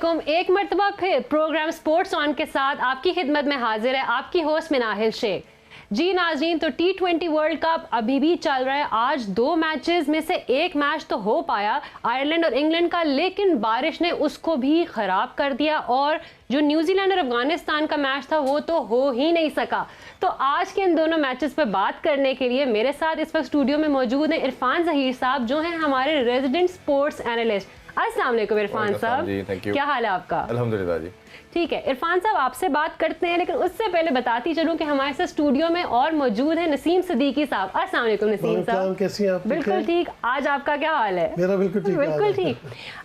वालेकुम। एक मरतबा फिर प्रोग्राम स्पोर्ट्स ऑन के साथ आपकी खिदमत में हाजिर है आपकी होस्ट मिनाहिल शेख। जी नाज़रीन, तो T20 वर्ल्ड कप अभी भी चल रहा है। आज 2 मैचेस में से एक मैच तो हो पाया आयरलैंड और इंग्लैंड का, लेकिन बारिश ने उसको भी ख़राब कर दिया और जो न्यूजीलैंड और अफगानिस्तान का मैच था वो तो हो ही नहीं सका। तो आज के इन दोनों मैचेस पर बात करने के लिए मेरे साथ इस वक्त स्टूडियो में मौजूद हैं इरफान ज़हीर साहब, जो हैं हमारे रेजिडेंट स्पोर्ट्स एनालिस्ट। अस्सलाम वालेकुम इरफान साहब, क्या हाल है आपका? अल्हम्दुलिल्लाह जी। ठीक है इरफान साहब, आपसे बात करते हैं, लेकिन उससे पहले बताती चलूं कि हमारे साथ स्टूडियो में और मौजूद है नसीम सिद्दीकी साहब। अस्सलाम वालेकुम नसीम साहब, कैसी हैं आप? बिल्कुल ठीक। आज आपका क्या हाल है? मेरा बिल्कुल ठीक। बिल्कुल ठीक।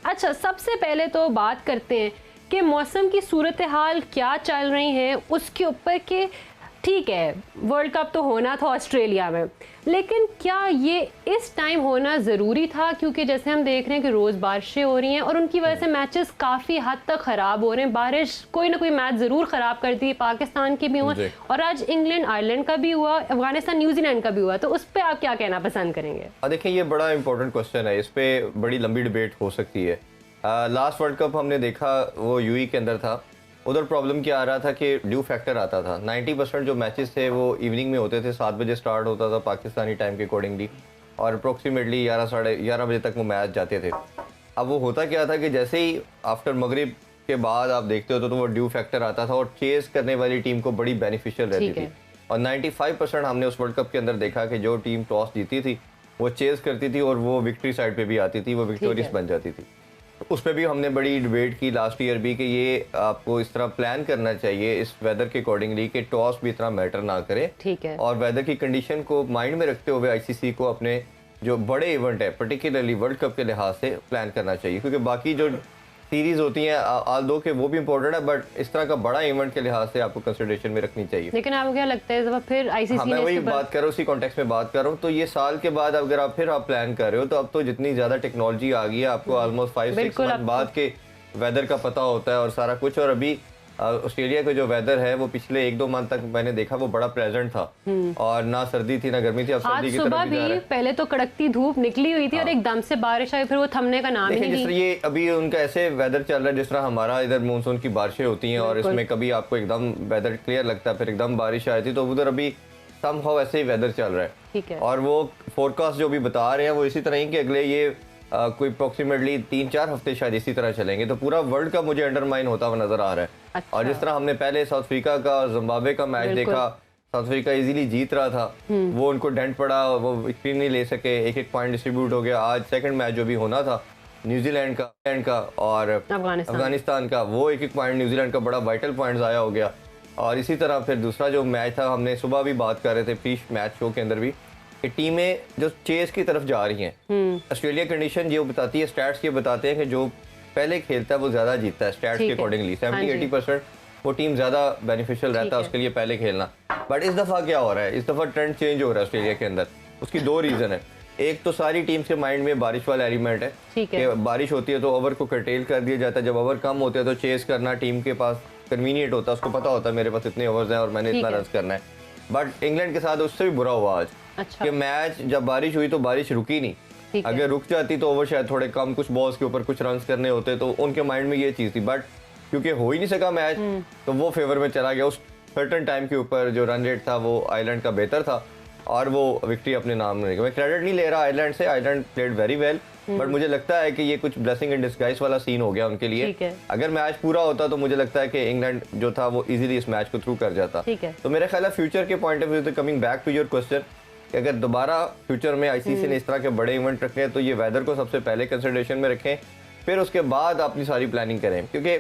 अच्छा, सबसे पहले तो बात करते हैं कि मौसम की सूरत हाल क्या चल रही है उसके ऊपर के। ठीक है, वर्ल्ड कप तो होना था ऑस्ट्रेलिया में, लेकिन क्या ये इस टाइम होना ज़रूरी था? क्योंकि जैसे हम देख रहे हैं कि रोज़ बारिशें हो रही हैं और उनकी वजह से मैचेस काफ़ी हद तक ख़राब हो रहे हैं। बारिश कोई ना कोई मैच ज़रूर ख़राब करती है, पाकिस्तान के भी हुआ और आज इंग्लैंड आयरलैंड का भी हुआ, अफगानिस्तान न्यूजीलैंड का भी हुआ। तो उस पर आप क्या कहना पसंद करेंगे? देखिए, ये बड़ा इंपॉर्टेंट क्वेश्चन है, इस पर बड़ी लंबी डिबेट हो सकती है। लास्ट वर्ल्ड कप हमने देखा वो यूएई के अंदर था। उधर प्रॉब्लम क्या आ रहा था कि ड्यू फैक्टर आता था। 90% जो मैचेस थे वो इवनिंग में होते थे, 7 बजे स्टार्ट होता था पाकिस्तानी टाइम के अकॉर्डिंगली, और अप्रोक्सीमेटली 11 साढ़े 11 बजे तक वो मैच जाते थे। अब वो होता क्या था कि जैसे ही आफ्टर मगरिब के बाद आप देखते हो तो वो ड्यू फैक्टर आता था और चेस करने वाली टीम को बड़ी बेनिफिशियल रहती थी। और 95% हमने उस वर्ल्ड कप के अंदर देखा कि जो टीम टॉस जीती थी वो चेस करती थी और वो विक्ट्री साइड पे भी आती थी, वो विक्टोरियस बन जाती थी। उस पर भी हमने बड़ी डिबेट की लास्ट ईयर भी कि ये आपको इस तरह प्लान करना चाहिए इस वेदर के अकॉर्डिंगली कि टॉस भी इतना मैटर ना करे। ठीक है। और वेदर की कंडीशन को माइंड में रखते हुए आईसीसी को अपने जो बड़े इवेंट है पर्टिकुलरली वर्ल्ड कप के लिहाज से प्लान करना चाहिए, क्योंकि बाकी जो सीरीज होती हैं आल दो के वो भी इंपॉर्टेंट है, बट इस तरह का बड़ा इवेंट के लिहाज से आपको कंसिडरेशन में रखनी चाहिए। लेकिन आपको क्या लगता है इस दफा फिर आईसीसी हाँ, मैं वही बात कर रहा हूँ, उसी कॉन्टेक्स्ट में बात कर रहा हूँ। तो ये साल के बाद अगर आप प्लान कर रहे हो तो अब तो जितनी ज्यादा टेक्नोलॉजी आ गई है, आपको ऑलमोस्ट 5-6 मंथ बाद के वेदर का पता होता है और सारा कुछ। और अभी ऑस्ट्रेलिया का जो वेदर है वो पिछले 1-2 मंथ तक मैंने देखा वो बड़ा प्लेजेंट था और ना सर्दी थी ना गर्मी थी। अब सर्दी की तरफ भी पहले तो कड़कती धूप निकली हुई थी और एकदम से बारिश आई, फिर वो थमने का नाम ही नहीं। जिस तरह ये अभी उनका ऐसे वेदर चल रहा है जिस तरह हमारा इधर मानसून की बारिशें होती हैं और इसमें कभी आपको एकदम वेदर क्लियर लगता है फिर एकदम बारिश आई थी, तो उधर अभी समहाउ ऐसे ही वेदर चल रहा है। ठीक है। और वो फोरकास्ट जो भी बता रहे हैं वो इसी तरह ही कि अगले ये कोई अप्रोक्सीमेटली 3-4 हफ्ते शायद इसी तरह चलेंगे, तो पूरा वर्ल्ड का मुझे अंडरमाइन होता हुआ नजर आ रहा है। अच्छा। और जिस तरह हमने पहले साउथ अफ्रीका का जिम्बाब्वे का मैच देखा, साउथ अफ्रीका इजीली जीत रहा था, वो उनको डेंट पड़ा, वो विक्ट्री नहीं ले सके, 1-1 पॉइंट डिस्ट्रीब्यूट हो गया। आज सेकंड मैच जो भी होना था न्यूजीलैंड का और अफगानिस्तान का, वो 1-1 पॉइंट न्यूजीलैंड का बड़ा वाइटल पॉइंट आया हो गया। और इसी तरह फिर दूसरा जो मैच था, हमने सुबह भी बात कर रहे थे प्री मैच शो के अंदर भी, कि टीमें जो चेस की तरफ जा रही हैं। ऑस्ट्रेलिया कंडीशन ये बताती है, स्टैट्स ये बताते हैं कि जो पहले खेलता है वो ज्यादा जीतता है स्टैट्स के अकॉर्डिंगली। 70-80% वो टीम ज्यादा बेनिफिशियल रहता है उसके लिए पहले खेलना। बट इस दफा क्या हो रहा है, इस दफा ट्रेंड चेंज हो रहा है ऑस्ट्रेलिया के अंदर। उसकी 2 रीजन है। एक तो सारी टीम्स के माइंड में बारिश वाला एलिमेंट है कि बारिश होती है तो ओवर को कर्टेल कर दिया जाता है, जब ओवर कम होते हैं तो चेस करना टीम के पास कन्वीनियंट होता है, उसको पता होता है मेरे पास इतने ओवर्स हैं और मैंने इतना रन करना है। बट इंग्लैंड के साथ उससे भी बुरा हुआ आज। अच्छा। कि मैच जब बारिश हुई तो बारिश रुकी नहीं, अगर रुक जाती तो ओवर शायद थोड़े कम, कुछ बॉल्स के ऊपर कुछ रन करने होते, तो उनके माइंड में ये चीज थी। बट क्योंकि हो ही नहीं सका मैच तो वो फेवर में चला गया। उस सर्टन टाइम के ऊपर जो रन रेट था वो आयरलैंड का बेहतर था और वो विक्ट्री अपने नाम में। मैं क्रेडिट नहीं ले रहा आयरलैंड से, Ireland played very well, but मुझे लगता है कि ये कुछ ब्लेसिंग इन डिस्गाइज वाला सीन हो गया उनके लिए। अगर मैच पूरा होता तो मुझे लगता है कि इंग्लैंड जो था वो इजीली इस मैच को थ्रू कर जाता। तो मेरा ख्याल है फ्यूचर के पॉइंट ऑफ व्यू से, coming back to your question, अगर दोबारा फ्यूचर में आईसीसी ने इस तरह के बड़े इवेंट रखे हैं तो ये वेदर को सबसे पहले कंसिडरेशन में रखें, फिर उसके बाद अपनी सारी प्लानिंग करें, क्योंकि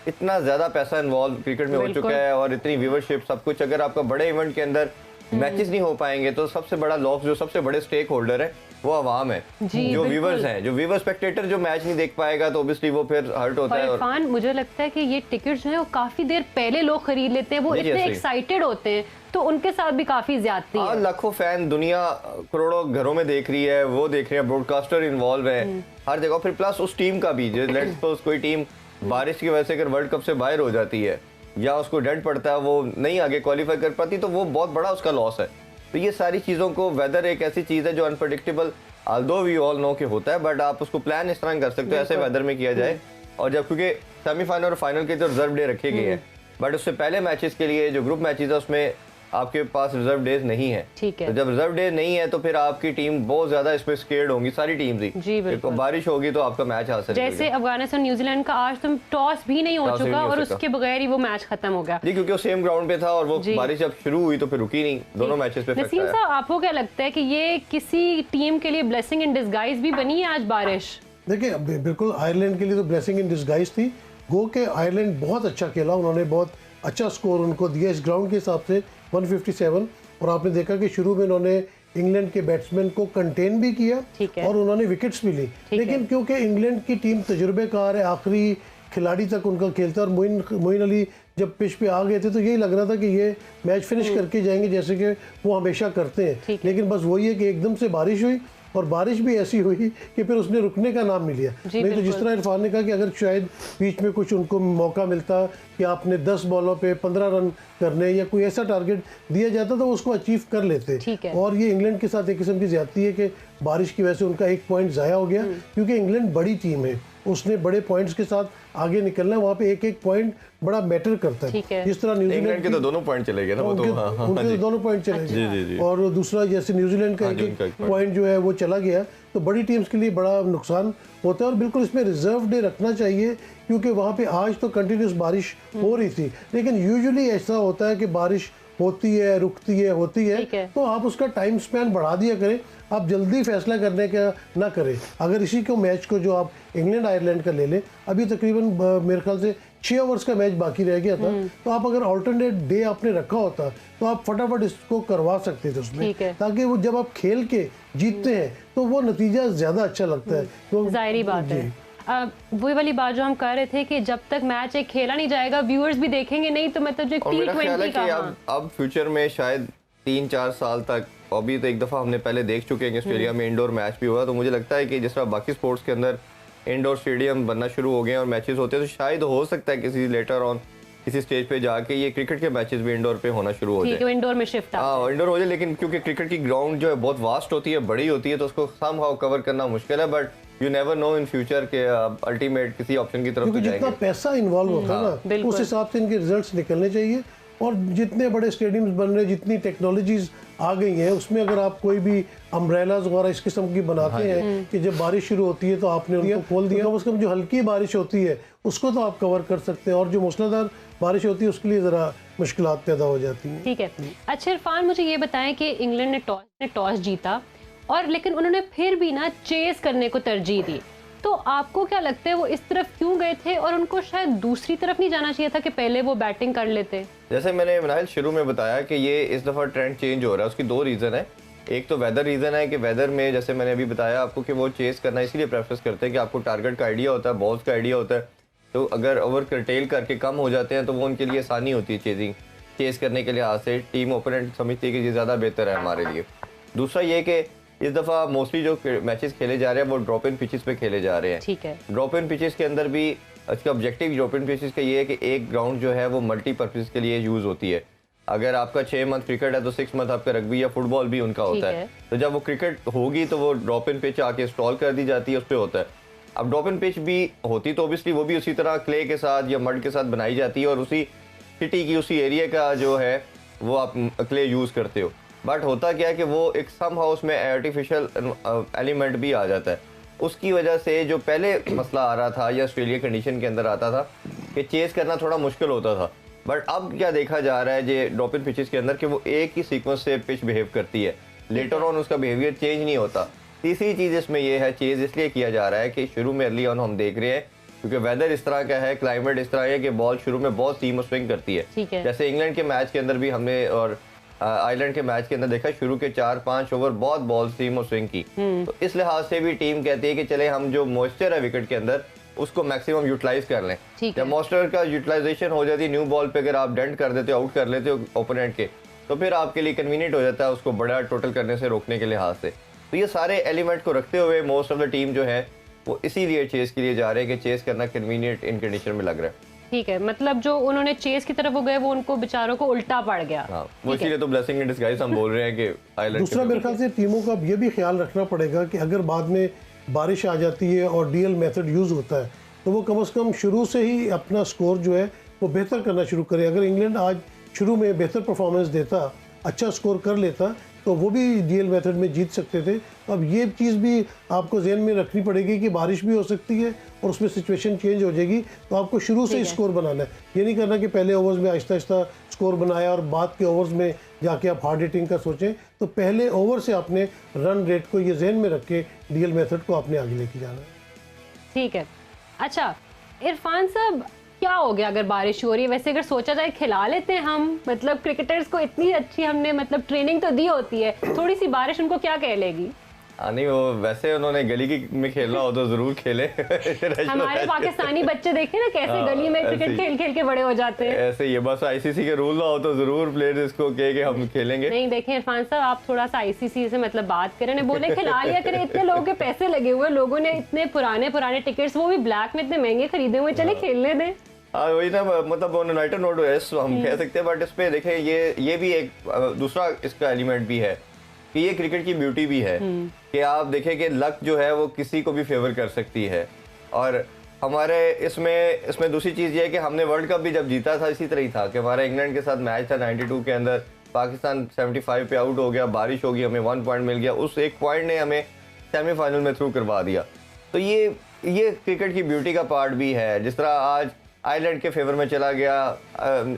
इतना ज्यादा पैसा इन्वॉल्व क्रिकेट में हो चुका है और इतनी व्यूवरशिप सब कुछ। अगर आपका बड़े इवेंट के अंदर मैचेस नहीं हो पाएंगे तो सबसे बड़ा लॉस, जो सबसे बड़े स्टेक होल्डर है वो अवाम है, जो व्यूवर्स हैं, जो व्यूवर स्पेक्टेटर जो मैच नहीं देख पाएगा तो ऑब्वियसली वो फिर हर्ट होता है। और मुझे लगता है कि ये टिकट्स जो है वो काफी देर पहले लोग खरीद लेते हैं, वो इतने एक्साइटेड होते हैं, तो उनके साथ भी काफी ज्यादती है। लाखों फैन दुनिया करोड़ों घरों में देख रही है, वो देख रहे हैं, ब्रॉडकास्टर इन्वॉल्व है हर जगह। फिर प्लस उस टीम का भी, लेट्स सपोज कोई टीम बारिश की वजह से अगर वर्ल्ड कप से बाहर हो जाती है या उसको डेंट पड़ता है, वो नहीं आगे क्वालिफाई कर पाती, तो वो बहुत बड़ा उसका लॉस है। तो ये सारी चीज़ों को, वेदर एक ऐसी चीज़ है जो unpredictable although we all know कि होता है, बट आप उसको प्लान इस तरह कर सकते हो ऐसे वेदर में किया जाए और जब क्योंकि सेमीफाइनल और फाइनल के तो रिजर्व डे रखे गए हैं, बट उससे पहले मैचेस के लिए जो ग्रुप मैचेस है उसमें आपके पास रिजर्व डेज नहीं है। ठीक है। तो जब रिजर्व डे नहीं है तो फिर आपकी टीम बहुत ज्यादा इसमें स्केर्ड होंगी, सारी टीम्स ही। जी बिल्कुल। बारिश होगी तो आपका मैच हासिल जैसे अफगानिस्तान न्यूजीलैंड का आज तुम टॉस भी नहीं हो चुका और उसके बगैर ही वो मैच खत्म हो गया जी, क्योंकि वो सेम ग्राउंड पे था और वो बारिश जब शुरू हुई तो फिर रुकी नहीं, दोनों मैचेस पे। नसीम साहब, आपको क्या लगता है कि ये किसी टीम के लिए ब्लेसिंग इन डिस्गाइज भी बनी है आज बारिश? देखिए बिल्कुल आयरलैंड के लिए तो ब्लेसिंग इन डिस्गाइज थी। गो के आयरलैंड बहुत अच्छा खेला, उन्होंने बहुत अच्छा स्कोर उनको दिया इस ग्राउंड के हिसाब से 157। और आपने देखा कि शुरू में उन्होंने इंग्लैंड के बैट्समैन को कंटेन भी किया और उन्होंने विकेट्स भी ली, लेकिन क्योंकि इंग्लैंड की टीम तजुर्बेकार है, आखिरी खिलाड़ी तक उनका खेलता है और मोइन अली जब पिच पे आ गए थे तो यही लग रहा था कि ये मैच फिनिश करके जाएंगे जैसे कि वो हमेशा करते हैं। लेकिन बस वही है कि एकदम से बारिश हुई और बारिश भी ऐसी हुई कि फिर उसने रुकने का नाम नहीं लिया। नहीं तो जिस तरह इरफान ने कहा कि अगर शायद बीच में कुछ उनको मौका मिलता कि आपने 10 बॉलों पे 15 रन करने या कोई ऐसा टारगेट दिया जाता तो उसको अचीव कर लेते। और ये इंग्लैंड के साथ एक किस्म की ज्यादती है कि बारिश की वजह से उनका एक पॉइंट ज़ाया हो गया, क्योंकि इंग्लैंड बड़ी टीम है, उसने बड़े पॉइंट्स के साथ आगे निकलना है, वहाँ पे एक एक पॉइंट बड़ा मैटर करता है। जिस तरह न्यूजीलैंड के तो दोनों पॉइंट चले गए ना, वो तो उनके तो दोनों पॉइंट चले गए और दूसरा जैसे न्यूजीलैंड का एक पॉइंट जो है वो चला गया, तो बड़ी टीम्स के लिए बड़ा नुकसान होता है। और बिल्कुल इसमें रिजर्व डे रखना चाहिए, क्योंकि वहाँ पे आज तो कंटिन्यूस बारिश हो रही थी, लेकिन यूजुअली ऐसा होता है कि बारिश होती है, रुकती है, होती है, तो आप उसका टाइम स्पैन बढ़ा दिया करें, आप जल्दी फैसला करने का ना करें। अगर इसी को मैच को जो आप इंग्लैंड आयरलैंड का ले लें, अभी तकरीबन मेरे ख्याल से 6 ओवर्स का मैच बाकी रह गया था, तो आप अगर अल्टरनेट डे आपने रखा होता तो आप फटाफट इसको करवा सकते थे उसमें, ताकि वो जब आप खेल के जीतते हैं तो वो नतीजा ज्यादा अच्छा लगता है। तो जाहिर बात है, वही वाली बात जो हम कर रहे थे कि जब तक मैच एक खेला नहीं जाएगा व्यूअर्स भी देखेंगे नहीं, तो मतलब जो T20 का अब फ्यूचर में शायद 3-4 साल तक, अभी तो एक दफ़ा हमने पहले देख चुके हैं कि ऑस्ट्रेलिया में इंडोर मैच भी हुआ, तो मुझे लगता है कि जिस तरह बाकी स्पोर्ट्स के अंदर इंडोर स्टेडियम बनना शुरू हो गए और मैचेस होते हैं, तो शायद हो सकता है किसी लेटर ऑन किसी स्टेज पे जाके ये क्रिकेट के मैचेस भी इंडोर पे होना शुरू हो जाए, इंडोर में शिफ्ट इंडोर हो जाए। लेकिन क्योंकि क्रिकेट की ग्राउंड जो है बहुत वास्ट होती है, बड़ी होती है, तो उसको समहाउ कवर करना मुश्किल है, but you never know in future के अल्टीमेट किसी ऑप्शन की तरफ तो जाएंगे। जितना पैसा इन्वॉल्व होता है ना, उस हिसाब से इनके रिजल्ट्स निकलने चाहिए। और जितने बड़े स्टेडियम्स बन रहे हैं, जितनी टेक्नोलॉजीज आ गई हैं, उसमें अगर आप कोई भी अम्ब्रेलाज वगैरह इस किस्म की बनाते हैं कि जब बारिश शुरू होती है तो आपने उनको खोल दिया, तो उसका जो हल्की बारिश होती है उसको तो आप कवर कर सकते हैं, और जो मूसलाधार बारिश होती है उसके लिए ज़रा मुश्किलात पैदा हो जाती हैं। ठीक है। अच्छा इरफान, मुझे ये बताएं कि इंग्लैंड ने टॉस जीता और लेकिन उन्होंने फिर भी ना चेस करने को तरजीह दी, तो आपको क्या लगता है वो इस तरफ क्यों गए थे और उनको शायद दूसरी तरफ नहीं जाना चाहिए था कि पहले वो बैटिंग कर लेते? जैसे मैंने मनाहिल शुरू में बताया कि ये इस दफ़ा ट्रेंड चेंज हो रहा है, उसकी 2 रीज़न है। एक तो वेदर रीज़न है कि वेदर में जैसे मैंने अभी बताया आपको कि वो चेस करना इसीलिए प्रेफरेंस करते हैं कि आपको टारगेट का आइडिया होता है, बॉल्स का आइडिया होता है, तो अगर ओवर करटेल करके कम हो जाते हैं तो वो उनके लिए आसानी होती है चेस करने के लिहाज से। टीम ओपोनेंट समझती है कि ये ज़्यादा बेहतर है हमारे लिए। दूसरा ये कि इस दफ़ा मोस्टली जो मैचेस खेले जा रहे हैं वो ड्रॉप इन पिचेस पे खेले जा रहे हैं। ठीक है। ड्रॉप इन पिचेस के अंदर भी इसका ऑब्जेक्टिव ड्रॉप इन पिचेस का ये है कि एक ग्राउंड जो है वो मल्टीपर्पज के लिए यूज़ होती है। अगर आपका 6 मंथ क्रिकेट है तो 6 मंथ आपका रग्बी या फुटबॉल भी उनका होता है। तो जब वो क्रिकेट होगी तो वो ड्रॉप इन पिच आके इंस्टॉल कर दी जाती है, उस पर होता है। अब ड्रॉप इन पिच भी होती तो ऑब्वियसली वो भी उसी तरह क्ले के साथ या मड के साथ बनाई जाती है और उसी सिटी की उसी एरिया का जो है वो आप क्ले यूज़ करते हो। बट होता क्या है कि वो एक सम हाउस में आर्टिफिशियल एलिमेंट भी आ जाता है। उसकी वजह से जो पहले मसला आ रहा था या ऑस्ट्रेलिया कंडीशन के अंदर आता था कि चेस करना थोड़ा मुश्किल होता था, बट अब क्या देखा जा रहा है जे ड्रॉप इन पिचेस के अंदर कि वो एक ही सीक्वेंस से पिच बिहेव करती है, लेटर ऑन उसका बिहेवियर चेंज नहीं होता। तीसरी चीज़ इसमें यह है, चेज इसलिए किया जा रहा है कि शुरू में अर्ली ऑन हम देख रहे हैं क्योंकि वेदर इस तरह का है, क्लाइमेट इस तरह है कि बॉल शुरू में बहुत सीम स्विंग करती है। जैसे इंग्लैंड के मैच के अंदर भी हमने और आयरलैंड के मैच के अंदर देखा शुरू के 4-5 ओवर बहुत बॉल सीम और स्विंग की, तो इस लिहाज से भी टीम कहती है कि चले हम जो मॉइस्चर है विकेट के अंदर उसको मैक्सिमम यूटिलाइज कर लें। जब मॉइस्चर का यूटिलाइजेशन हो जाती है न्यू बॉल पे, अगर आप डेंट कर देते हो, आउट कर लेते हो ओपोनेंट के, तो फिर आपके लिए कन्वीनियंट हो जाता है उसको बड़ा टोटल करने से रोकने के लिहाज से। तो ये सारे एलिमेंट को रखते हुए मोस्ट ऑफ द टीम जो है वो इसीलिए चेस के लिए जा रहे हैं कि चेस करना कन्वीनियंट इन कंडीशन में लग रहा है। ठीक है, मतलब जो उन्होंने चेस की तरफ वो गए वो उनको बेचारों को उल्टा पड़ गया। हाँ, वो इसीलिए तो ब्लेसिंग इन डिस्गाइज हम बोल रहे हैं कि आयरलैंड। दूसरा मेरे ख्याल से टीमों का ये भी ख्याल रखना पड़ेगा कि अगर बाद में बारिश आ जाती है और डीएल मेथड यूज होता है, तो वो कम से कम शुरू से ही अपना स्कोर जो है वो बेहतर करना शुरू करे। अगर इंग्लैंड आज शुरू में बेहतर परफॉर्मेंस देता, अच्छा स्कोर कर लेता, तो वो भी डीएल मेथड में जीत सकते थे। अब ये चीज़ भी आपको ज़हन में रखनी पड़ेगी कि बारिश भी हो सकती है और उसमें सिचुएशन चेंज हो जाएगी, तो आपको शुरू से ही स्कोर बनाना है। ये नहीं करना कि पहले ओवर्स में आहिस्ता आहिस्ता स्कोर बनाया और बाद के ओवर्स में जाके आप हार्ड हिटिंग का सोचें। तो पहले ओवर से आपने रन रेट को ये जहन में रख के डीएल मेथड को आपने आगे लेके जाना है। ठीक है। अच्छा इरफान साहब, क्या हो गया अगर बारिश हो रही है? वैसे अगर सोचा जाए खिला लेते हैं हम, मतलब क्रिकेटर्स को इतनी अच्छी हमने मतलब ट्रेनिंग तो दी होती है, थोड़ी सी बारिश उनको क्या कह लेगी? नहीं, वो वैसे उन्होंने गली में खेलना हो तो जरूर खेले। हमारे पाकिस्तानी बच्चे देखे ना कैसे गली में क्रिकेट खेल खेल के बड़े हो जाते हैं। ऐसे ही बस आईसीसी के रूल ना हो तो जरूर प्लेयर्स इसको कहे कि हम खेलेंगे। नहीं देखें इरफान साहब, आप थोड़ा सा आईसीसी से मतलब बात करें ना, बोले खिला लिया करें। इतने लोगों के पैसे लगे हुए, लोगों ने इतने पुराने टिकट्स, वो भी ब्लैक में इतने महंगे खरीदे हुए, चले खेलने दें। हाँ वही ना, मतलब यूनाइटेड नोट हम कह सकते हैं, बट इस पे देखें ये भी एक दूसरा इसका एलिमेंट भी है कि ये क्रिकेट की ब्यूटी भी है कि आप देखें कि लक जो है वो किसी को भी फेवर कर सकती है। और हमारे इसमें दूसरी चीज़ ये है कि हमने वर्ल्ड कप भी जब जीता था इसी तरह ही था कि हमारा इंग्लैंड के साथ मैच था 92 के अंदर, पाकिस्तान 75 पे आउट हो गया, बारिश हो गई, हमें 1 पॉइंट मिल गया, उस 1 पॉइंट ने हमें सेमीफाइनल में थ्रू करवा दिया। तो ये क्रिकेट की ब्यूटी का पार्ट भी है। जिस तरह आज आयरलैंड के फेवर में चला गया,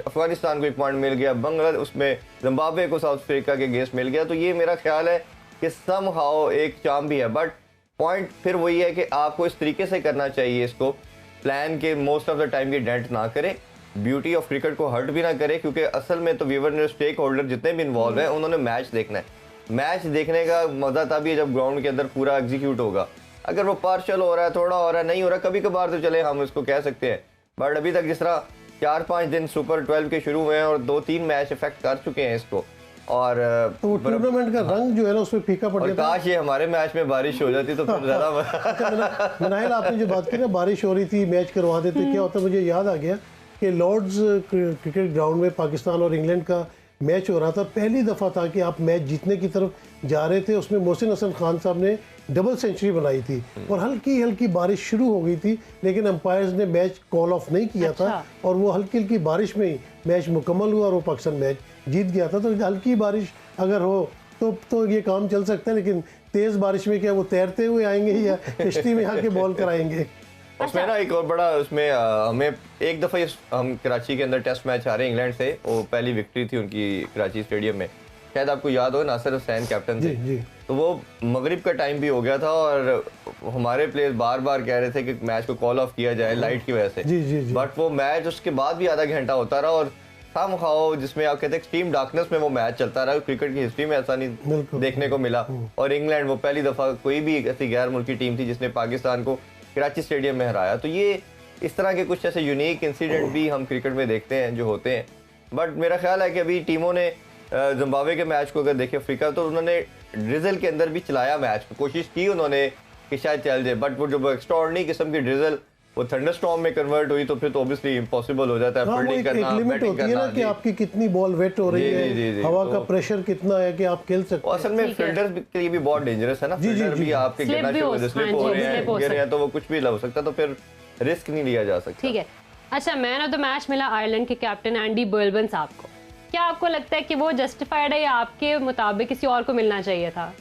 अफगानिस्तान को 1 पॉइंट मिल गया, बांग्लादेश उसमें जिम्बाब्वे को साउथ अफ्रीका के अगेंस्ट मिल गया, तो ये मेरा ख्याल है कि समहाउ एक चार्म भी है। बट पॉइंट फिर वही है कि आपको इस तरीके से करना चाहिए इसको, प्लान के मोस्ट ऑफ द टाइम की डेंट ना करे, ब्यूटी ऑफ क्रिकेट को हर्ट भी ना करे, क्योंकि असल में तो व्यूअर ने, स्टेक होल्डर जितने भी इन्वॉल्व हैं, उन्होंने मैच देखना है। मैच देखने का मजा तभी है जब ग्राउंड के अंदर पूरा एग्जीक्यूट होगा। अगर वो पार्शल हो रहा है, थोड़ा हो रहा है, नहीं हो रहा, कभी कभार तो चले हम इसको कह सकते हैं, बट अभी तक जिस तरह 4-5 दिन सुपर 12 के शुरू हुए हैं और 2-3 मैच इफेक्ट कर चुके हैं इसको, और तो टूर्नामेंट का रंग जो है ना उसमें फीका पड़ जाता है। काश ये हमारे मैच में बारिश हो जाती तो फिर ज्यादा। मनाइल, आपने जो बात की ना बारिश हो रही थी, मैच करवा देते, क्या होता है, मुझे याद आ गया कि लॉर्ड्स क्रिकेट ग्राउंड में पाकिस्तान और इंग्लैंड का मैच हो रहा था। पहली दफ़ा था कि आप मैच जीतने की तरफ जा रहे थे, उसमें मोहसिन हसन खान साहब ने डबल सेंचुरी बनाई थी और हल्की हल्की बारिश शुरू हो गई थी, लेकिन अंपायर्स ने मैच कॉल ऑफ नहीं किया था और वो हल्की हल्की बारिश में ही मैच मुकम्मल हुआ और वो पाकिस्तान मैच जीत गया था। तो हल्की बारिश अगर हो तो ये काम चल सकता है, लेकिन तेज़ बारिश में क्या वो तैरते हुए आएंगे या किश्ती में आके बॉल कराएंगे? उसमें ना एक और बड़ा, उसमें हमें एक दफ़ा हम कराची के अंदर टेस्ट मैच आ रहे हैं इंग्लैंड से, वो पहली विक्ट्री थी उनकी कराची स्टेडियम में, शायद आपको याद हो, नासिर हुसैन कैप्टन थे। जी। तो वो मगरिब का टाइम भी हो गया था और हमारे प्लेयर बार बार कह रहे थे कि मैच को कॉल ऑफ किया जाए लाइट की वजह से। जी। बट वो मैच उसके बाद भी आधा घंटा होता रहा और समहाउ जिसमें आप कहते हैं एक्सट्रीम डार्कनेस में वो मैच चलता रहा। क्रिकेट की हिस्ट्री में ऐसा नहीं देखने को मिला। और इंग्लैंड वो पहली दफ़ा कोई भी ऐसी गैर मुल्की टीम थी जिसने पाकिस्तान को कराची स्टेडियम में हराया। तो ये इस तरह के कुछ ऐसे यूनिक इंसिडेंट भी हम क्रिकेट में देखते हैं जो होते हैं। बट मेरा ख्याल है कि अभी टीमों ने जिम्बाब्वे के मैच को अगर देखें अफ्रीका, तो उन्होंने ड्रिजल के अंदर भी चलाया मैच, कोशिश की उन्होंने कि शायद चल जाए, बट वो जब एक्स्ट्राऑर्डिनरी किस्म की ड्रिजल वो थंडरस्टॉर्म में कन्वर्ट हुई तो फिर तो ऑब्वियसली इम्पॉसिबल हो जाता है फील्डिंग करना, बैटिंग करना। कि आपकी कितनी बॉल वेट हो रही है, हवा का प्रेशर कितना है कि आप खेल सकते हैं। असल में फील्डर के लिए भी बहुत डेंजरस है ना, फील्डर भी आपके गिरना शुरू हो रहे हैं, गिर रहे हैं तो वो कुछ भी हो सकता है, तो फिर रिस्क नहीं लिया जा सकता। ठीक है। अच्छा, मैन ऑफ द मैच मिला आयरलैंड के कैप्टन एंडी बर्लबन साहब को। क्या आपको लगता है कि वो जस्टिफाइड है या आपके मुताबिक किसी और को मिलना चाहिए था?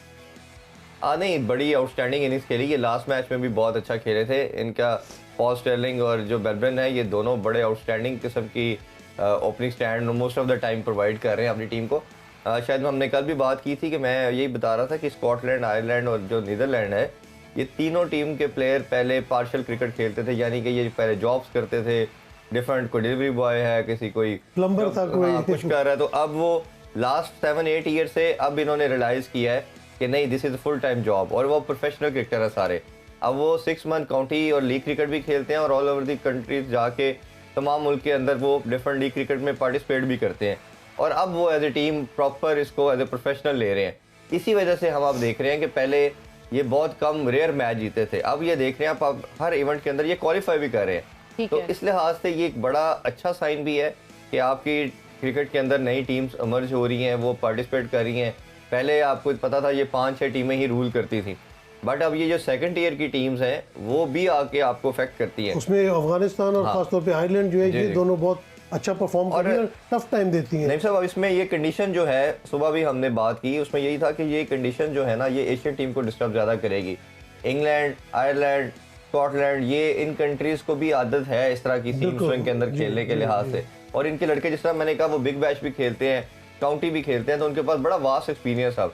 नहीं, बड़ी आउटस्टैंडिंग इनिंग्स खेली। ये लास्ट मैच में भी बहुत अच्छा खेले थे। इनका पॉल स्टर्लिंग और जो बर्लबन है, ये दोनों बड़े आउटस्टैंडिंग किस्म की opening stand most of the time provide कर रहे हैं अपनी टीम को। शायद हमने कल भी बात की थी कि मैं यही बता रहा था कि स्कॉटलैंड, आयरलैंड और जो नीदरलैंड है, ये तीनों टीम के प्लेयर पहले पार्शियल क्रिकेट खेलते थे, यानी कि ये पहले जॉब्स करते थे, डिफरेंट कोई डिलीवरी बॉय है, किसी कोई प्लम्बर था, कोई कुछ कर रहा है। तो अब वो लास्ट 7-8 ईयर से अब इन्होंने रियलाइज किया है कि नहीं, this is full time job, और वो प्रोफेशनल क्रिकेटर है सारे। अब वो 6 मंथ काउंटी और लीग क्रिकेट भी खेलते हैं और ऑल ओवर दी कंट्रीज जाके तमाम मुल्क के अंदर वो डिफरेंट लीग क्रिकेट में पार्टिसिपेट भी करते हैं, और अब वो एज ए टीम प्रॉपर इसको एज ए प्रोफेशनल ले रहे हैं। इसी वजह से हम अब देख रहे हैं कि पहले ये बहुत कम रेयर मैच जीते थे, अब ये देख रहे हैं आप हर इवेंट के अंदर ये क्वालिफाई भी कर रहे हैं। तो इस लिहाज से ये एक बड़ा अच्छा साइन भी है कि आपकी क्रिकेट के अंदर नई टीम्स इमर्ज हो रही हैं, वो पार्टिसिपेट कर रही हैं। पहले आपको पता था ये 5-6 टीमें ही रूल करती थी, बट अब ये जो सेकंड ईयर की टीम्स हैं वो भी आके आपको अफेक्ट करती हैं। उसमें अफगानिस्तान और खासतौर पे आयरलैंड जो है ये दोनों बहुत अच्छा परफॉर्म कर रही है और टफ टाइम देती हैं। नहीं साहब, अब इसमें ये कंडीशन जो है, सुबह भी हमने बात की, उसमें यही था कि ये कंडीशन जो है ना, ये एशियन टीम को डिस्टर्ब ज़्यादा करेगी। इंग्लैंड, आयरलैंड, स्कॉटलैंड, ये इन कंट्रीज़ को भी आदत है इस तरह की सीम स्विंग के अंदर खेलने के लिहाज से। और इनके लड़के, जिस तरह मैंने कहा, वो बिग बैश भी खेलते हैं, काउंटी भी खेलते हैं, तो उनके पास बड़ा वास्ट एक्सपीरियंस अब।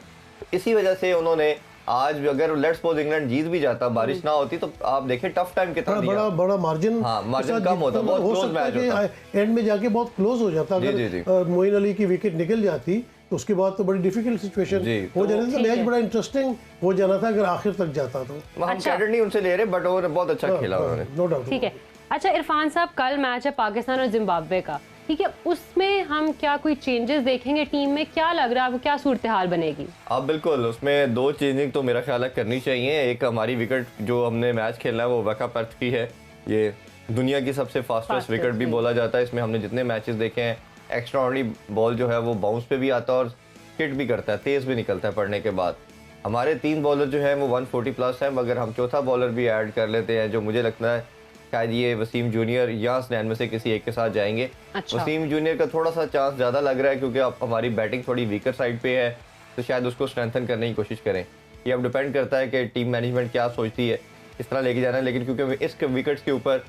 इसी वजह से उन्होंने आज भी, अगर लेट्स सपोज इंग्लैंड जीत भी जाता, बारिश ना होती, तो आप देखें टफ टाइम कितना दिया, बड़ा मार्जिन, हाँ, मार्जिन कम होता, बहुत क्लोज मैच होता, एंड में जाके बहुत क्लोज हो जाता। अगर मोइन अली की विकेट निकल जाती तो उसके बाद तो बड़ी डिफिकल्ट सिचुएशन हो जाती, तो मैच बड़ा इंटरेस्टिंग हो जाना था अगर आखिर तक जाता तो। हम क्रेडिट नहीं उनसे ले रहे, बट उन्होंने बहुत अच्छा खेला उन्होंने, नो डाउट। ठीक है, अच्छा इरफान साहब, कल मैच है पाकिस्तान और जिम्बाब्वे का, ठीक है, उसमें हम क्या कोई चेंजेस देखेंगे टीम में? क्या लग रहा है आपको, क्या सूरत हाल बनेगी? अब बिल्कुल उसमें 2 चेंजिंग तो मेरा ख्याल है करनी चाहिए। एक, हमारी विकेट जो हमने मैच खेलना है वो वका पर्थ की है, ये दुनिया की सबसे फास्टेस्ट विकेट भी बोला जाता है। इसमें हमने जितने मैचेस देखे हैं, एक्स्ट्रा ऑर्डिनरी बॉल जो है वो बाउंस पे भी आता है और हिट भी करता है, तेज़ भी निकलता है पड़ने के बाद। हमारे 3 बॉलर जो हैं वो 140 प्लस हैं, मगर हम चौथा बॉलर भी ऐड कर लेते हैं, जो मुझे लगता है शायद ये वसीम जूनियर या स्नैन में से किसी एक के साथ जाएंगे। अच्छा। वसीम जूनियर का थोड़ा सा चांस ज़्यादा लग रहा है, क्योंकि अब हमारी बैटिंग थोड़ी वीकर साइड पे है, तो शायद उसको स्ट्रेंथन करने की कोशिश करें। ये अब डिपेंड करता है कि टीम मैनेजमेंट क्या सोचती है, किस तरह लेके जाना है। लेकिन क्योंकि इस विकेट्स के ऊपर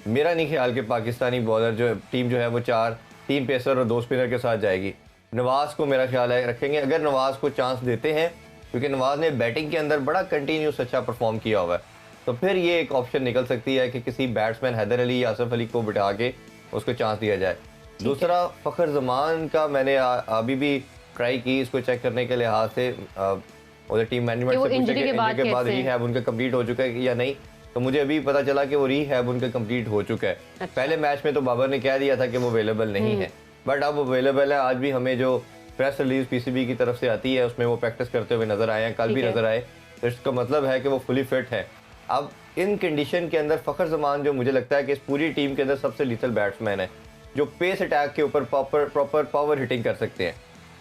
मेरा नहीं ख्याल कि पाकिस्तानी बॉलर जो टीम जो है वो 3 पेसर और 2 स्पिनर के साथ जाएगी। नवाज को मेरा ख्याल है रखेंगे, अगर नवाज को चांस देते हैं, क्योंकि नवाज ने बैटिंग के अंदर बड़ा कंटिन्यूस अच्छा परफॉर्म किया हुआ है, तो फिर ये एक ऑप्शन निकल सकती है कि किसी बैट्समैन हैदर अली या आसिफ अली को बिठा के उसको चांस दिया जाए। दूसरा, फ़खर ज़मान का मैंने अभी भी ट्राई की इसको चेक करने के लिहाज से, उधर टीम मैनेजमेंट से पूछा कि इंजरी के बाद रीहैब उनका कंप्लीट हो चुका है या नहीं, तो मुझे अभी पता चला कि वो रीहैब उनका कंप्लीट हो चुका है। अच्छा। पहले मैच में तो बाबर ने कह दिया था कि वो अवेलेबल नहीं है, बट अब अवेलेबल है। आज भी हमें जो प्रेस रिलीज पीसीबी की तरफ से आती है उसमें वो प्रैक्टिस करते हुए नजर आए हैं, कल भी नजर आए, तो इसका मतलब है कि वो फुली फिट है। अब इन कंडीशन के अंदर फ़खर ज़मान जो मुझे लगता है कि इस पूरी टीम के अंदर सबसे लीथल बैट्समैन है, जो पेस अटैक के ऊपर प्रॉपर पावर हिटिंग कर सकते हैं,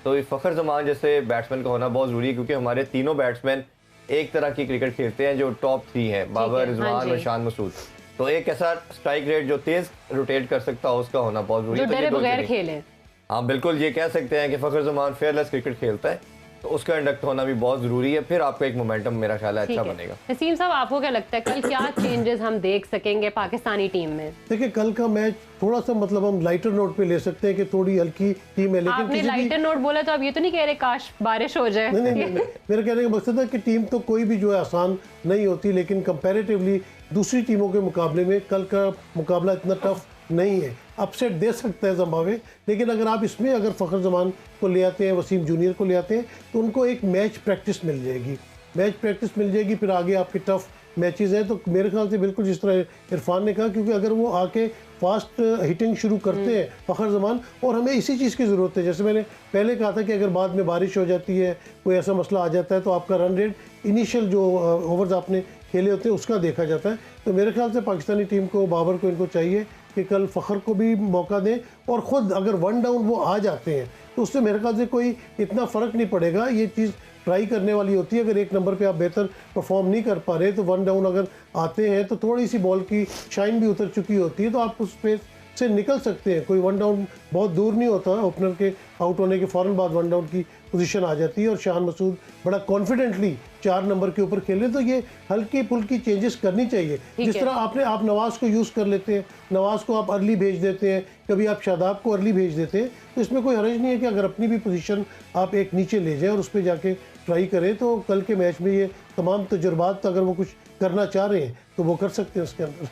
तो फ़खर ज़मान जैसे बैट्समैन का होना बहुत ज़रूरी है, क्योंकि हमारे तीनों बैट्समैन एक तरह की क्रिकेट खेलते हैं जो टॉप 3 हैं, बाबर, रिजवान और शान मसूद। तो एक ऐसा स्ट्राइक रेट जो तेज रोटेट कर सकता हो उसका होना बहुत जरूरी है, जो डरे बगैर खेले। हाँ बिल्कुल, ये कह सकते हैं कि फ़खर ज़मान फेयरलेस क्रिकेट खेलता है, तो उसका इंडक्ट होना भी बहुत जरूरी है, फिर आपका एक मोमेंटम मेरा ख्याल है अच्छा बनेगा। नसीम साहब, आपको क्या लगता है कल क्या चेंजेस हम देख सकेंगे पाकिस्तानी टीम में? देखिए, कल का मैच थोड़ा सा मतलब हम लाइटर नोट पे ले सकते हैं कि थोड़ी हल्की टीम है, लेकिन आपने लाइटर नोट बोला तो आप ये तो नहीं कह रहे काश बारिश हो जाए? नहीं, मेरा कहने का मकसद है कि टीम तो कोई भी जो है आसान नहीं होती, लेकिन कंपैरेटिवली दूसरी टीमों के मुकाबले में कल का मुकाबला इतना टफ नहीं है। अपसेट दे सकता है ज़िम्बाब्वे, लेकिन अगर आप इसमें अगर फ़खर ज़मान को ले आते हैं, वसीम जूनियर को ले आते हैं, तो उनको एक मैच प्रैक्टिस मिल जाएगी, फिर आगे आपके टफ मैचेस हैं। तो मेरे ख्याल से बिल्कुल जिस तरह इरफान ने कहा, क्योंकि अगर वो आके फास्ट हिटिंग शुरू करते हैं फ़खर ज़मान, और हमें इसी चीज़ की ज़रूरत है, जैसे मैंने पहले कहा था कि अगर बाद में बारिश हो जाती है, कोई ऐसा मसला आ जाता है, तो आपका रन रेट इनिशियल जो ओवर्स आपने खेले होते हैं उसका देखा जाता है। तो मेरे ख्याल से पाकिस्तानी टीम को, बाबर को, इनको चाहिए कि कल फ़खर को भी मौका दें, और ख़ुद अगर 1 डाउन वो आ जाते हैं तो उससे मेरे ख्याल से कोई इतना फ़र्क नहीं पड़ेगा। ये चीज़ ट्राई करने वाली होती है, अगर 1 नंबर पे आप बेहतर परफॉर्म नहीं कर पा रहे तो 1 डाउन अगर आते हैं तो थोड़ी सी बॉल की शाइन भी उतर चुकी होती है, तो आप उस स्पेस से निकल सकते हैं। कोई 1 डाउन बहुत दूर नहीं होता, ओपनर के आउट होने के फ़ौरन बाद 1 डाउन की पोजीशन आ जाती है, और शान मसूद बड़ा कॉन्फिडेंटली 4 नंबर के ऊपर खेले, तो ये हल्की फुल्की चेंजेस करनी चाहिए। जिस तरह आप नवाज को यूज़ कर लेते हैं, नवाज को आप अर्ली भेज देते हैं, कभी आप शादाब को अर्ली भेज देते हैं, तो इसमें कोई हर्ज नहीं है कि अगर अपनी भी पोजीशन आप एक नीचे ले जाएं और उस पर जाके ट्राई करें, तो कल के मैच में ये तमाम तजुर्बात, अगर वो कुछ करना चाह रहे हैं तो वो कर सकते हैं उसके अंदर।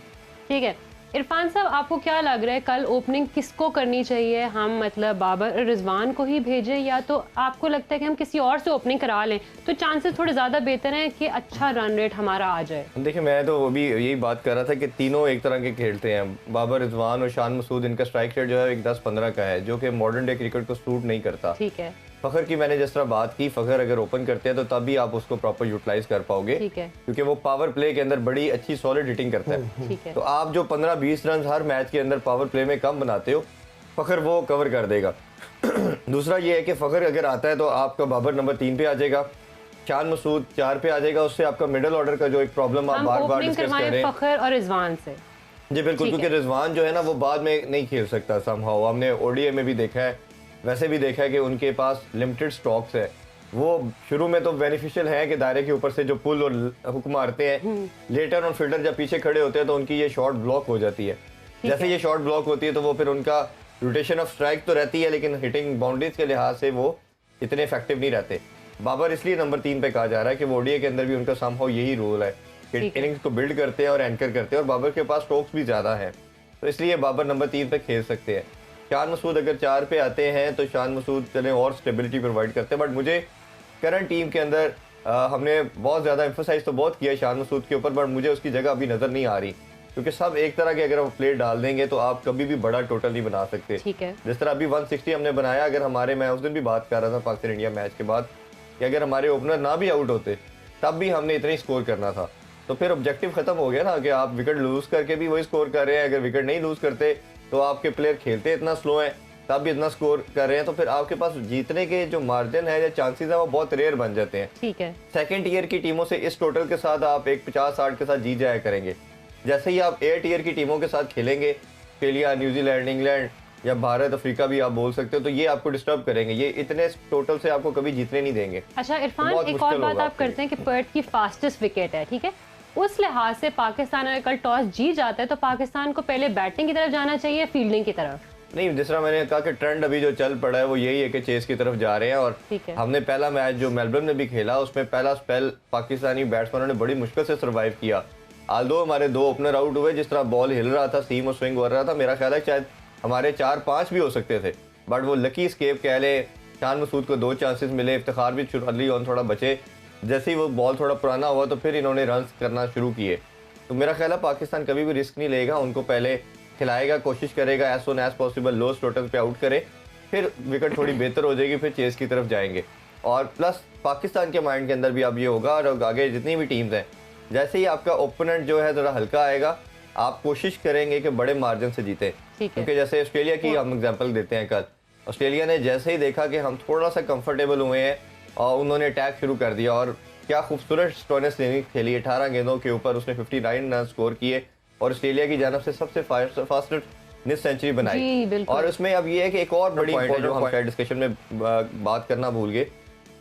ठीक है, इरफान साहब, आपको क्या लग रहा है कल ओपनिंग किसको करनी चाहिए? हम मतलब बाबर और रिजवान को ही भेजें, या तो आपको लगता है कि हम किसी और से ओपनिंग करा लें तो चांसेस थोड़े ज़्यादा बेहतर हैं कि अच्छा रन रेट हमारा आ जाए? देखिए, मैं तो अभी यही बात कर रहा था कि तीनों एक तरह के खेलते हैं, बाबर, रिजवान और शान मसूद। इनका स्ट्राइक रेट जो है 1-10-15 का है, जो कि मॉडर्न डे क्रिकेट को सूट नहीं करता। ठीक है, फ़खर की मैंने जिस तरह बात की, फ़खर अगर ओपन करते हैं तो तभी आप उसको प्रॉपर यूटिलाइज कर पाओगे, ठीक है, क्योंकि वो पावर प्ले के अंदर बड़ी अच्छी सॉलिड हिटिंग करता है। ठीक है। तो आप जो 15-20 रन हर मैच के अंदर पावर प्ले में कम बनाते हो, फ़खर वो कवर कर देगा। दूसरा ये है कि फ़खर अगर आता है तो आपका बाबर नंबर 3 पे आ जाएगा, शान मसूद 4 पे आ जाएगा, उससे आपका मिडिल ऑर्डर का जो एक प्रॉब्लम आप बार बार डिस्कस कर रहे हैं, फखर और रिजवान से। जी बिल्कुल, क्योंकि रिजवान जो है ना वो बाद में नहीं खेल सकता समहाउ, हमने ओडीआई में भी देखा है, वैसे भी देखा है कि उनके पास लिमिटेड स्टॉक्स है। वो शुरू में तो बेनिफिशियल है कि दायरे के ऊपर से जो पुल और हुक मारते हैं, लेटर और फील्डर जब पीछे खड़े होते हैं तो उनकी ये शॉट ब्लॉक हो जाती है। जैसे ये शॉट ब्लॉक होती है तो वो फिर उनका रोटेशन ऑफ स्ट्राइक तो रहती है, लेकिन हिटिंग बाउंड्रीज के लिहाज से वो इतने इफेक्टिव नहीं रहते। बाबर इसलिए नंबर 3 पे कहा जा रहा है कि वो ओडीआई के अंदर भी उनका समहाउ यही रोल है कि इनिंग्स को बिल्ड करते हैं और एंकर करते हैं, और बाबर के पास स्ट्रोक्स भी ज़्यादा हैं, तो इसलिए बाबर नंबर 3 पे खेल सकते हैं। शान मसूद अगर 4 पे आते हैं तो शान मसूद चले और स्टेबिलिटी प्रोवाइड करते हैं, बट मुझे करंट टीम के अंदर हमने बहुत ज़्यादा एम्फोसाइज तो बहुत किया है शान मसूद के ऊपर, बट मुझे उसकी जगह अभी नज़र नहीं आ रही, क्योंकि सब एक तरह के अगर आप प्लेयर डाल देंगे तो आप कभी भी बड़ा टोटल नहीं बना सकते। ठीक है। जिस तरह अभी 160 हमने बनाया, अगर हमारे, मैं उस दिन भी बात कर रहा था पाकिस्तान इंडिया मैच के बाद, कि अगर हमारे ओपनर ना भी आउट होते तब भी हमने इतना ही स्कोर करना था, तो फिर ऑब्जेक्टिव खत्म हो गया ना कि आप विकेट लूज करके भी वही स्कोर कर रहे हैं, अगर विकेट नहीं लूज करते तो आपके प्लेयर खेलते इतना स्लो हैं तब भी इतना स्कोर कर रहे हैं, तो फिर आपके पास जीतने के जो मार्जिन है या चांसेस है वो बहुत रेयर बन जाते हैं। ठीक है। सेकंड ईयर की टीमों से इस टोटल के साथ आप एक 50-60 के साथ जीत जाया करेंगे। जैसे ही आप ए टीयर की टीमों के साथ खेलेंगे, ऑस्ट्रेलिया, न्यूजीलैंड, इंग्लैंड या भारत, अफ्रीका भी आप बोल सकते हो, तो ये आपको डिस्टर्ब करेंगे, ये इतने टोटल से आपको कभी जीतने नहीं देंगे। अच्छा इरफान, एक और बात आप करते हैं कि पर्थ की फास्टेस्ट विकेट है, ठीक है, उस लिहाज से पाकिस्तान अगर कल टॉस जीत जाता है तो पाकिस्तान को पहले बैटिंग की तरफ जाना चाहिए, फील्डिंग की तरफ? नहीं, जिस तरह मैंने कहा कि ट्रेंड अभी जो चल पड़ा है वो यही है कि चेस की तरफ जा रहे हैं, और हमने पहला मैच जो मेलबर्न में भी खेला उसमें पहला स्पेल पाकिस्तानी बैट्समैनों ने बड़ी मुश्किल से सर्वाइव किया। आल्दो हमारे 2 ओपनर आउट हुए, जिस तरह बॉल हिल रहा था, सीम और स्विंग हो रहा था, मेरा ख्याल है शायद हमारे 4-5 भी हो सकते थे, बट वो लकी स्केप कह ले। शान मसूद को 2 चांसेस मिले, इफ्तिखार भी अर्ली ऑन थोड़ा बचे, जैसे ही वो बॉल थोड़ा पुराना हुआ तो फिर इन्होंने रन करना शुरू किए। तो मेरा ख्याल है पाकिस्तान कभी भी रिस्क नहीं लेगा, उनको पहले खिलाएगा, कोशिश करेगा एज सोन एज पॉसिबल लो टोटल पे आउट करे, फिर विकेट थोड़ी बेहतर हो जाएगी, फिर चेस की तरफ जाएंगे। और प्लस पाकिस्तान के माइंड के अंदर भी अब ये होगा, और आगे जितनी भी टीम्स हैं, जैसे ही आपका ओपोनेंट जो है थोड़ा हल्का आएगा, आप कोशिश करेंगे कि बड़े मार्जिन से जीते, क्योंकि जैसे ऑस्ट्रेलिया की हम एग्जांपल देते हैं, कल ऑस्ट्रेलिया ने जैसे ही देखा कि हम थोड़ा सा कंफर्टेबल हुए हैं और उन्होंने अटैक शुरू कर दिया, और क्या खूबसूरत स्टोनेस इनिंग खेली, 18 गेंदों के ऊपर उसने 59 रन स्कोर किए और ऑस्ट्रेलिया की जानब से सबसे फास्टेस्ट सेंचुरी बनाई। और उसमें अब ये है कि एक और बड़ी पॉइंट है जो हम शायद डिस्कशन में बात करना भूल गए,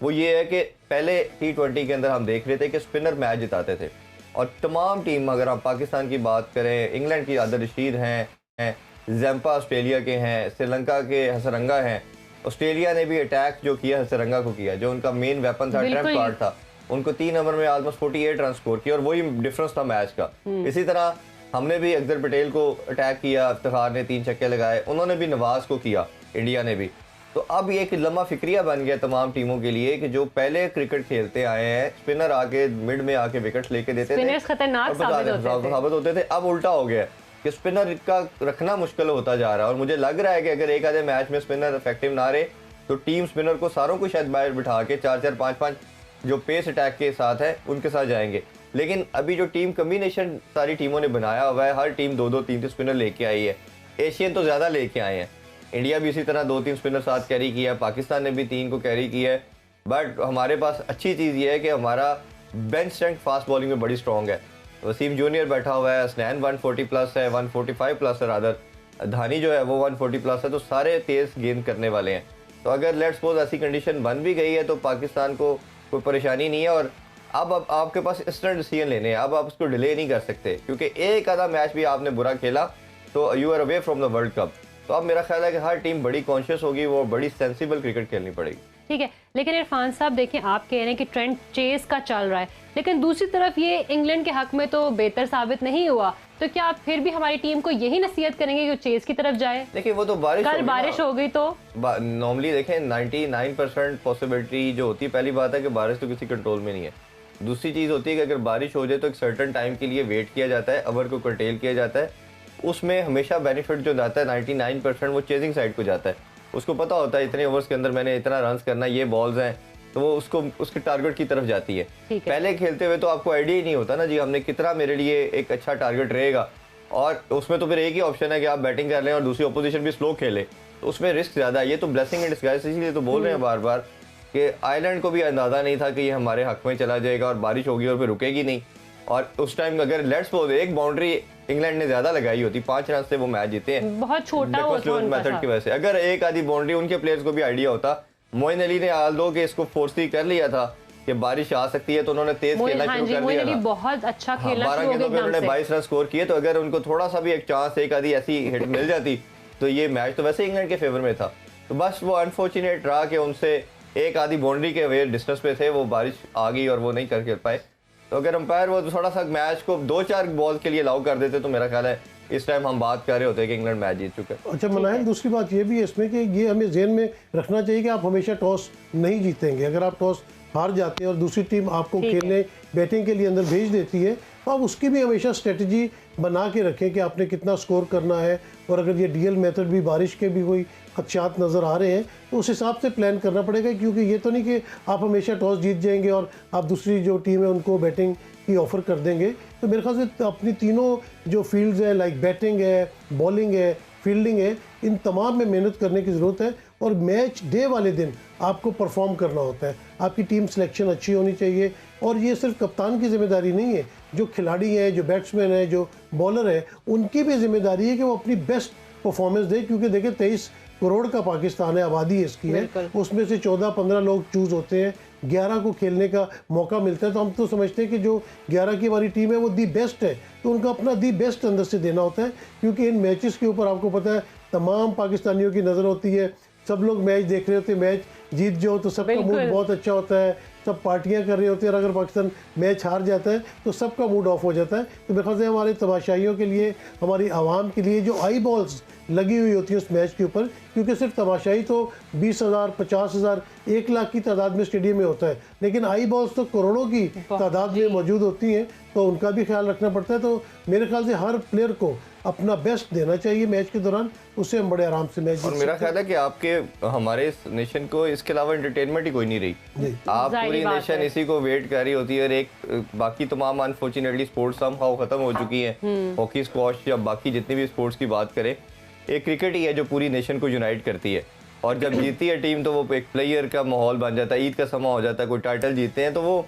वो ये है कि पहले T20 के अंदर हम देख रहे थे कि स्पिनर मैच जिताते थे, और तमाम टीम, अगर हम पाकिस्तान की बात करें, इंग्लैंड की आदिल रशीद हैं, जैम्पा ऑस्ट्रेलिया के हैं, श्रीलंका के हसरंगा हैं, ऑस्ट्रेलिया ने भी अटैक जो किया हसरंगा को किया, जो उनका मेन वेपन था, ट्रैप कार्ड था, उनको 3 ओवर में ऑलमोस्ट 48 रन स्कोर किया, और वही डिफरेंस था मैच का। इसी तरह हमने भी अख्तर पटेल को अटैक किया, इफ्तिखार ने 3 छक्के लगाए, उन्होंने भी नवाज को किया, इंडिया ने भी। तो अब ये एक लम्हा फिक्रिया बन गया तमाम टीमों के लिए कि जो पहले क्रिकेट खेलते आए हैं, स्पिनर आके मिड में आके विकेट लेके देते थे, खतरनाक साबित होते थे। अब उल्टा हो गया कि स्पिनर का रखना मुश्किल होता जा रहा है, और मुझे लग रहा है कि अगर एक आधे मैच में स्पिनर इफेक्टिव ना रहे तो टीम स्पिनर को सारों को शायद बाहर बिठा के 4-4, 5-5 जो पेस अटैक के साथ है उनके साथ जाएंगे। लेकिन अभी जो टीम कम्बिनेशन सारी टीमों ने बनाया हुआ है, हर टीम 2-2, 3-3 स्पिनर लेके आई है, एशियन तो ज़्यादा लेके आए हैं, इंडिया भी इसी तरह 2-3 स्पिनर साथ कैरी किया है, पाकिस्तान ने भी 3 को कैरी किया है। बट हमारे पास अच्छी चीज़ ये है कि हमारा बेंच स्ट्रेंथ फास्ट बॉलिंग में बड़ी स्ट्रॉन्ग है। वसीम जूनियर बैठा हुआ है, स्नैन 140 प्लस है, 145 प्लस है, रादर धानी जो है वो 140 प्लस है, तो सारे तेज़ गेंद करने वाले हैं। तो अगर लेट्स सपोज ऐसी कंडीशन बन भी गई है तो पाकिस्तान को कोई परेशानी नहीं है। और अब आपके पास इंस्टेंट डिसीजन लेने हैं, अब आप उसको डिले नहीं कर सकते, क्योंकि एक आधा मैच भी आपने बुरा खेला तो you are away from the world cup. तो अब मेरा ख्याल है कि हर टीम बड़ी कॉन्शियस होगी, वो बड़ी सेंसिबल क्रिकेट खेलनी पड़ेगी। ठीक है, लेकिन इरफान साहब देखें, आप कह रहे हैं कि ट्रेंड चेस का चल रहा है, लेकिन दूसरी तरफ ये इंग्लैंड के हक में तो बेहतर साबित नहीं हुआ, तो क्या आप फिर भी हमारी टीम को यही नसीहत करेंगे कि वो चेस की तरफ जाए? देखिए वो तो कल बारिश हो गई तो नॉर्मली देखें 99% पॉसिबिलिटी जो होती है, पहली बात है कि बारिश तो किसी कंट्रोल में नहीं है। दूसरी चीज़ होती है कि अगर बारिश हो जाए तो एक सर्टेन टाइम के लिए वेट किया जाता है, ओवर को कर्टेल किया जाता है, उसमें हमेशा बेनिफिट जो जाता है 99% वो चेजिंग साइड को जाता है। उसको पता होता है इतने ओवर्स के अंदर मैंने इतना रन करना, ये बॉल्स हैं, तो वो उसको उसके टारगेट की तरफ जाती है। पहले खेलते हुए तो आपको आइडिया ही नहीं होता ना जी हमने कितना मेरे लिए एक अच्छा टारगेट रहेगा, और उसमें तो फिर एक ही ऑप्शन है कि आप बैटिंग कर लें और दूसरी अपोजिशन भी स्लो खेले, तो उसमें रिस्क ज़्यादा है। ये तो ब्लेसिंग इन डिस्गाइज, इसीलिए तो बोल रहे हैं बार बार कि आयरलैंड को भी अंदाज़ा नहीं था कि ये हमारे हक में चला जाएगा और बारिश होगी और फिर रुकेगी नहीं। और उस टाइम अगर लेट्स सपोज एक बाउंड्री इंग्लैंड ने ज़्यादा लगाई होती, 5 रन से वो मैच जीते हैं, बहुत छोटा मेथड की वजह से। अगर एक आधी बाउंड्री उनके प्लेयर्स को भी आइडिया होता, मोइन अली ने आल दो कि इसको फोर्स ही कर लिया था कि बारिश आ सकती है, तो उन्होंने तेज खेलना शुरू कर दिया था। बहुत अच्छा खेला, 12 गेंदों पे उन्होंने 22 रन स्कोर किए। तो अगर उनको थोड़ा सा भी एक चांस, एक आधी ऐसी हिट मिल जाती तो ये मैच तो वैसे इंग्लैंड के फेवर में था। तो बस वो अनफॉर्चुनेट रहा कि उनसे एक आधी बाउंड्री के वे डिस्टेंस पे थे, वो बारिश आ गई और वो नहीं कर पाए। तो अगर अंपायर वो थोड़ा सा मैच को 2-4 बॉल के लिए अलाउ कर देते तो मेरा ख्याल है इस टाइम हम बात कर रहे होते कि इंग्लैंड मैच जीत चुका है। अच्छा मनाहिल, दूसरी बात ये भी है इसमें कि ये हमें ज़हन में रखना चाहिए कि आप हमेशा टॉस नहीं जीतेंगे। अगर आप टॉस हार जाते हैं और दूसरी टीम आपको खेलने बैटिंग के लिए अंदर भेज देती है, तो आप उसकी भी हमेशा स्ट्रेटजी बना के रखें कि आपने कितना स्कोर करना है। और अगर ये डीएल मेथड भी, बारिश के भी कोई खदशात नज़र आ रहे हैं, तो उस हिसाब से प्लान करना पड़ेगा। क्योंकि ये तो नहीं कि आप हमेशा टॉस जीत जाएंगे और आप दूसरी जो टीम है उनको बैटिंग की ऑफ़र कर देंगे। तो मेरे ख्याल से अपनी तीनों जो फील्ड्स हैं, लाइक बैटिंग है, बॉलिंग है, फील्डिंग है, इन तमाम में मेहनत करने की ज़रूरत है। और मैच डे वाले दिन आपको परफॉर्म करना होता है, आपकी टीम सिलेक्शन अच्छी होनी चाहिए। और ये सिर्फ कप्तान की जिम्मेदारी नहीं है, जो खिलाड़ी हैं, जो बैट्समैन हैं, जो बॉलर है, उनकी भी जिम्मेदारी है कि वो अपनी बेस्ट परफॉर्मेंस दे। क्योंकि देखिए 23 करोड़ का पाकिस्तान है, आबादी इसकी है, उसमें से 14-15 लोग चूज़ होते हैं, 11 को खेलने का मौका मिलता है। तो हम तो समझते हैं कि जो 11 की हमारी टीम है वो दी बेस्ट है, तो उनका अपना दी बेस्ट अंदर से देना होता है। क्योंकि इन मैचेस के ऊपर आपको पता है तमाम पाकिस्तानियों की नज़र होती है, सब लोग मैच देख रहे होते हैं, मैच जीत जाओ तो सबका मूड बहुत अच्छा होता है, सब पार्टियां कर रहे होते हैं। और अगर पाकिस्तान मैच हार जाता है तो सबका मूड ऑफ हो जाता है। तो मेरे ख्याल से हमारे तमाशाइयों के लिए, हमारी आवाम के लिए जो आई बॉल्स लगी हुई होती है उस मैच के ऊपर, क्योंकि सिर्फ तमाशाई तो 20,000, 50,000, 1 लाख की तादाद में स्टेडियम में होता है, लेकिन आई बॉल्स तो करोड़ों की तादाद में मौजूद होती हैं, तो उनका भी ख्याल रखना पड़ता है। तो मेरे ख्याल से हर प्लेयर को अपना बेस्ट देना चाहिए मैच के दौरान, उससे हम बड़े आराम से मैच। और मेरा ख्याल है कि आपके हमारे नेशन को इसके अलावा एंटरटेनमेंट ही कोई नहीं रही। आप पूरी नेशन इसी को वेट कर रही होती है। और एक बाकी तमाम अनफॉर्चुनेटली स्पोर्ट्स समहाउ खत्म हो चुकी हैं, हॉकी, स्क्वॉश या बाकी जितनी भी स्पोर्ट्स की बात करें, एक क्रिकेट ही है जो पूरी नेशन को यूनाइट करती है। और जब जीती है टीम तो वो एक प्लेयर का माहौल बन जाता है, ईद का समा हो जाता है, कोई टाइटल जीतते हैं तो वो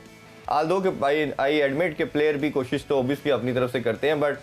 आल्दो के आई एडमिट के प्लेयर भी कोशिश तो ऑब्वियसली अपनी तरफ से करते हैं, बट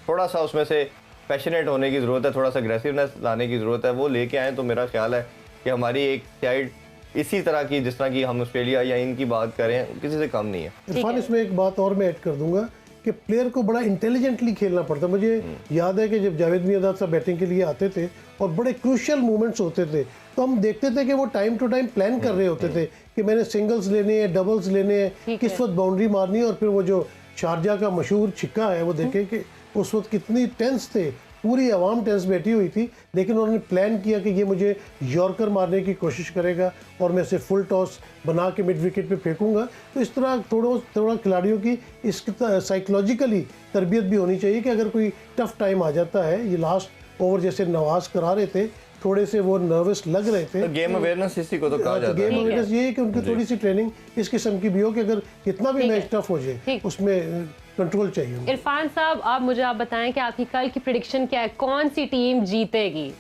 थोड़ा सा उसमें से पैशनेट होने की ज़रूरत है, थोड़ा सा अग्रेसिवनेस लाने की ज़रूरत है। वो लेके आए तो मेरा ख्याल है कि हमारी एक साइड इसी तरह की, जिस तरह की हम ऑस्ट्रेलिया या इनकी बात करें, किसी से कम नहीं है। इरफान, इसमें एक बात और मैं ऐड कर दूंगा कि प्लेयर को बड़ा इंटेलिजेंटली खेलना पड़ता है। मुझे याद है कि जब जावेद मियांदाद साहब बैटिंग के लिए आते थे और बड़े क्रूशियल मूवमेंट्स होते थे, तो हम देखते थे कि वो टाइम टू टाइम प्लान कर रहे होते थे कि मैंने सिंगल्स लेने हैं, डबल्स लेने हैं, किस वक्त बाउंड्री मारनी है। और फिर वो जो शारजा का मशहूर छिक्का है, वो देखें कि उस वक्त कितनी टेंस थे, पूरी आवाम टेंस बैठी हुई थी, लेकिन उन्होंने प्लान किया कि ये मुझे यॉर्कर मारने की कोशिश करेगा और मैं इसे फुल टॉस बना के मिड विकेट पे फेंकूंगा। तो इस तरह थोड़ा खिलाड़ियों की इसकी साइकोलॉजिकली तरबियत भी होनी चाहिए कि अगर कोई टफ टाइम आ जाता है, ये लास्ट ओवर जैसे नवाज करा रहे थे, थोड़े से वो नर्वस लग रहे थे, तो गेम अवेयरनेस इसी को तो कहा जाता है। गेम अवेयरनेस ये है कि उनकी थोड़ी सी ट्रेनिंग इस किस्म की भी हो कि अगर कितना भी मैच टफ हो जाए उसमें कंट्रोल चाहिए। इरफान साहब, आप बताएं कि आपकी कल की प्रेडिक्शन क्या है, कौन सी टीम जीतेगी?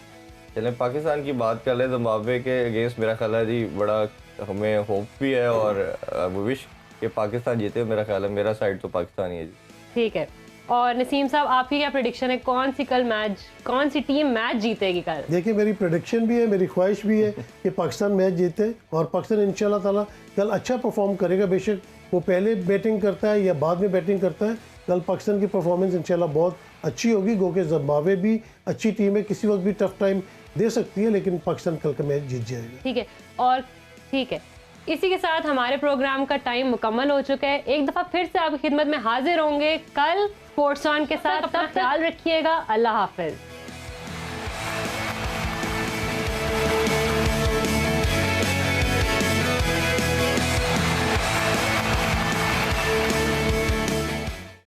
चलें पाकिस्तान की बात कर ले। जिम्बाब्वे के अगेंस्ट मेरा ख्याल है जी बड़ा हमें होप भी है और विश कि पाकिस्तान जीते। मेरा ख्याल है मेरा साइड तो पाकिस्तान ही है जी। ठीक है। और नसीम साहब, आपकी क्या प्रेडिक्शन है, कौन सी टीम मैच जीतेगी कल? देखिए, मेरी प्रेडिक्शन भी है, मेरी ख्वाहिश भी है कि पाकिस्तान मैच जीते और पाकिस्तान इंशाल्लाह ताला कल अच्छा परफॉर्म करेगा। बेशक वो पहले बैटिंग करता है या बाद में बैटिंग करता है, कल पाकिस्तान की परफॉर्मेंस इंशाल्लाह बहुत अच्छी होगी। गो के जिम्बाब्वे भी अच्छी टीम है, किसी वक्त भी टफ टाइम दे सकती है, लेकिन पाकिस्तान कल का मैच जीत जाएगा। ठीक है। और ठीक है, इसी के साथ हमारे प्रोग्राम का टाइम मुकम्मल हो चुका है। एक दफ़ा फिर से आपकी खिदमत में हाजिर होंगे कल स्पोर्ट्स ऑन के साथ। तब ख्याल रखिएगा। अल्लाह हाफिज।